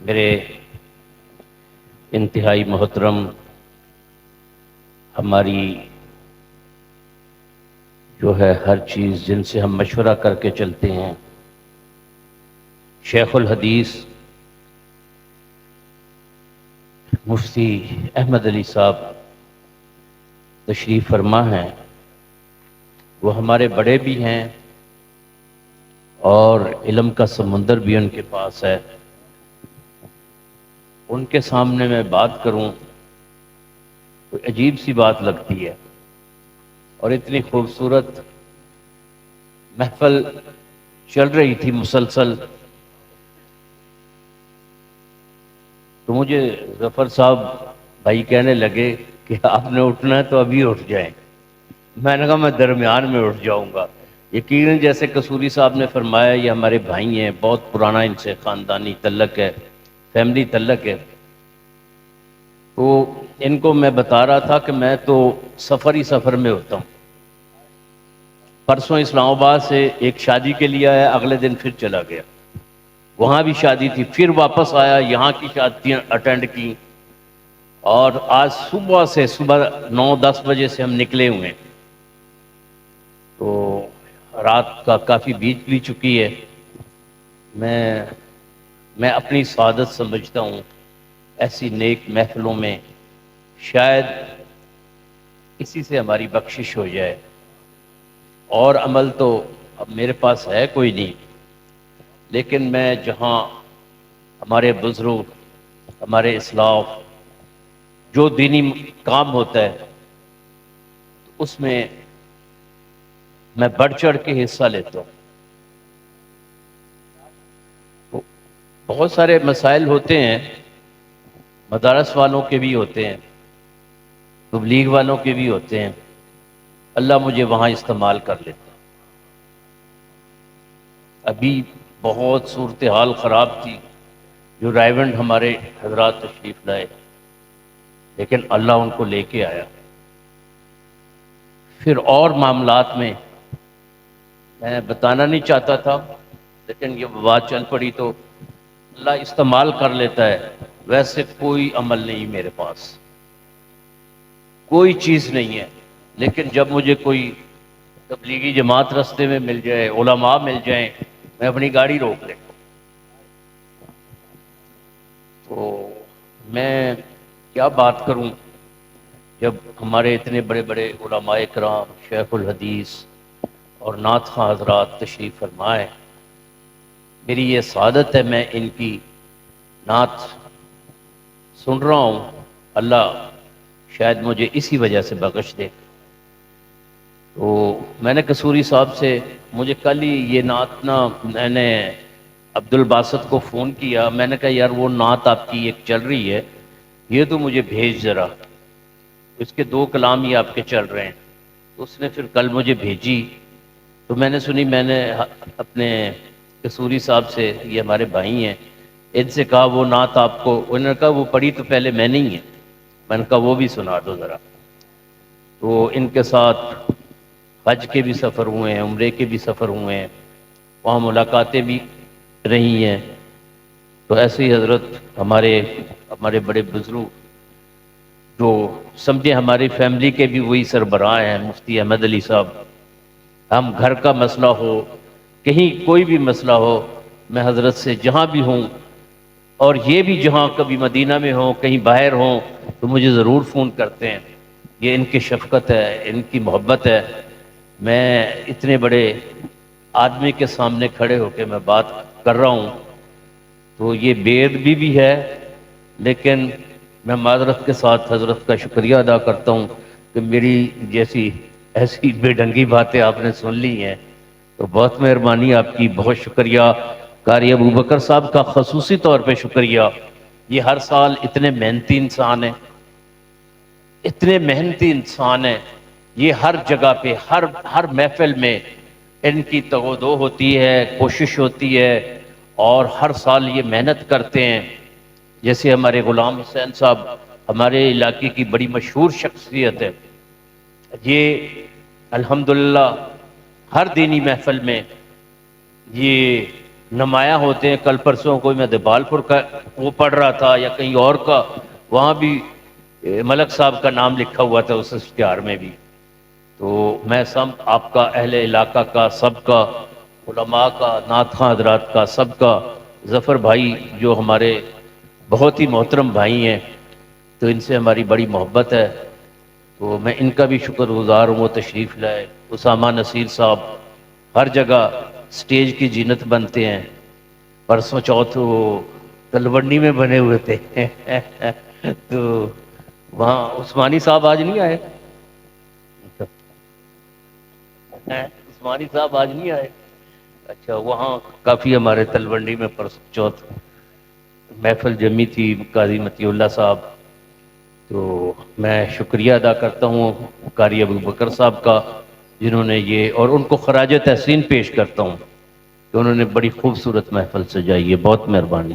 میرے انتہائی محترم، ہماری جو ہے ہر چیز جن سے ہم مشورہ کر کے چلتے ہیں، شیخ الحدیث مفتی احمد علی صاحب تشریف فرما ہیں۔ وہ ہمارے بڑے بھی ہیں اور علم کا سمندر بھی ان کے پاس ہے۔ ان کے سامنے میں بات کروں تو عجیب سی بات لگتی ہے، اور اتنی خوبصورت محفل چل رہی تھی مسلسل، تو مجھے ظفر صاحب بھائی کہنے لگے کہ آپ نے اٹھنا ہے تو ابھی اٹھ جائیں۔ میں نے کہا میں درمیان میں اٹھ جاؤں گا۔ یقیناً جیسے قصوری صاحب نے فرمایا، یہ ہمارے بھائی ہیں، بہت پرانا ان سے خاندانی تعلق ہے، فیملی تعلق ہے۔ تو ان کو میں بتا رہا تھا کہ میں تو سفر ہی سفر میں ہوتا ہوں۔ پرسوں اسلام آباد سے ایک شادی کے لیے آیا، اگلے دن پھر چلا گیا، وہاں بھی شادی تھی، پھر واپس آیا، یہاں کی شادیاں اٹینڈ کی، اور آج صبح 9-10 بجے سے ہم نکلے ہوئے ہیں، تو رات کا کافی بیت بھی چکی ہے۔ میں اپنی سعادت سمجھتا ہوں ایسی نیک محفلوں میں، شاید اسی سے ہماری بخشش ہو جائے، اور عمل تو اب میرے پاس ہے کوئی نہیں، لیکن میں جہاں ہمارے بزرگ، ہمارے اسلاف جو دینی کام ہوتا ہے اس میں بڑھ چڑھ کے حصہ لیتا ہوں۔ بہت سارے مسائل ہوتے ہیں، مدارس والوں کے بھی ہوتے ہیں، تبلیغ والوں کے بھی ہوتے ہیں، اللہ مجھے وہاں استعمال کر لیتا۔ ابھی بہت صورتحال خراب تھی، جو رائیونڈ ہمارے حضرات تشریف لائے، لیکن اللہ ان کو لے کے آیا۔ پھر اور معاملات میں بتانا نہیں چاہتا تھا، لیکن یہ بات چل پڑی تو اللہ استعمال کر لیتا ہے۔ ویسے کوئی عمل نہیں میرے پاس، کوئی چیز نہیں ہے، لیکن جب مجھے کوئی تبلیغی جماعت رستے میں مل جائے، علماء مل جائیں، میں اپنی گاڑی روک لیتا ہوں۔ تو میں کیا بات کروں، جب ہمارے اتنے بڑے بڑے علماء کرام، شیخ الحدیث اور نعت خواں حضرات تشریف فرمائے۔ میری یہ سعادت ہے، میں ان کی نعت سن رہا ہوں، اللہ شاید مجھے اسی وجہ سے بخش دے۔ تو میں نے قصوری صاحب سے، مجھے کل ہی یہ نعت میں نے عبد الباسط کو فون کیا، میں نے کہا یار وہ نعت آپ کی ایک چل رہی ہے، یہ تو مجھے بھیج ذرا، اس کے 2 کلام ہی آپ کے چل رہے ہیں۔ تو اس نے پھر کل مجھے بھیجی، تو میں نے سنی، میں نے اپنے قصوری صاحب سے، یہ ہمارے بھائی ہیں، ان سے کہا وہ نعت آپ کو، انہوں نے کہا وہ پڑھی تو پہلے میں نہیں ہے، میں نے کہا وہ بھی سنا دو ذرا۔ تو ان کے ساتھ حج کے بھی سفر ہوئے ہیں، عمرے کے بھی سفر ہوئے ہیں، وہاں ملاقاتیں بھی رہی ہیں۔ تو ایسے ہی حضرت ہمارے بڑے بزرگ، جو سمجھے ہماری فیملی کے بھی وہی سربراہ ہیں، مفتی احمد علی صاحب، ہم گھر کا مسئلہ ہو، کہیں کوئی بھی مسئلہ ہو، میں حضرت سے جہاں بھی ہوں، اور یہ بھی جہاں کبھی مدینہ میں ہوں، کہیں باہر ہوں، تو مجھے ضرور فون کرتے ہیں۔ یہ ان کی شفقت ہے، ان کی محبت ہے۔ میں اتنے بڑے آدمی کے سامنے کھڑے ہو کے میں بات کر رہا ہوں، تو یہ بے ادبی بھی ہے، لیکن میں معذرت کے ساتھ حضرت کا شکریہ ادا کرتا ہوں کہ میری جیسی ایسی بے ڈھنگی باتیں آپ نے سن لی ہیں، تو بہت مہربانی آپ کی، بہت شکریہ۔ قاری ابو بکر صاحب کا خصوصی طور پہ شکریہ، یہ ہر سال اتنے محنتی انسان ہیں، اتنے محنتی انسان ہیں، یہ ہر جگہ پہ، ہر محفل میں ان کی تگودو ہوتی ہے، کوشش ہوتی ہے، اور ہر سال یہ محنت کرتے ہیں۔ جیسے ہمارے غلام حسین صاحب ہمارے علاقے کی بڑی مشہور شخصیت ہے، یہ الحمدللہ ہر دینی محفل میں یہ نمایاں ہوتے ہیں. کل پرسوں کوئی میں دیبال پور کا وہ پڑھ رہا تھا یا کہیں اور کا، وہاں بھی ملک صاحب کا نام لکھا ہوا تھا اس اشتہار میں بھی. تو میں سب آپ کا، اہل علاقہ کا، سب کا، علماء کا، نعت خواں حضرات کا، سب کا، ظفر بھائی جو ہمارے بہت ہی محترم بھائی ہیں، تو ان سے ہماری بڑی محبت ہے، تو میں ان کا بھی شکر گزار ہوں. وہ تشریف لائے. اسامہ نصیر صاحب ہر جگہ سٹیج کی زینت بنتے ہیں. پرسوں چوتھ وہ تلونی میں بنے ہوئے تھے تو وہاں عثمانی صاحب آج نہیں آئے. عثمانی صاحب آج نہیں آئے. اچھا، وہاں کافی ہمارے تلونڈی میں پرسوں چوتھ محفل جمی تھی، قاضی مطیع اللہ صاحب. تو میں شکریہ ادا کرتا ہوں قاری ابو بکر صاحب کا، جنہوں نے یہ، اور ان کو خراج تحسین پیش کرتا ہوں کہ انہوں نے بڑی خوبصورت محفل سجائی ہے. بہت مہربانی.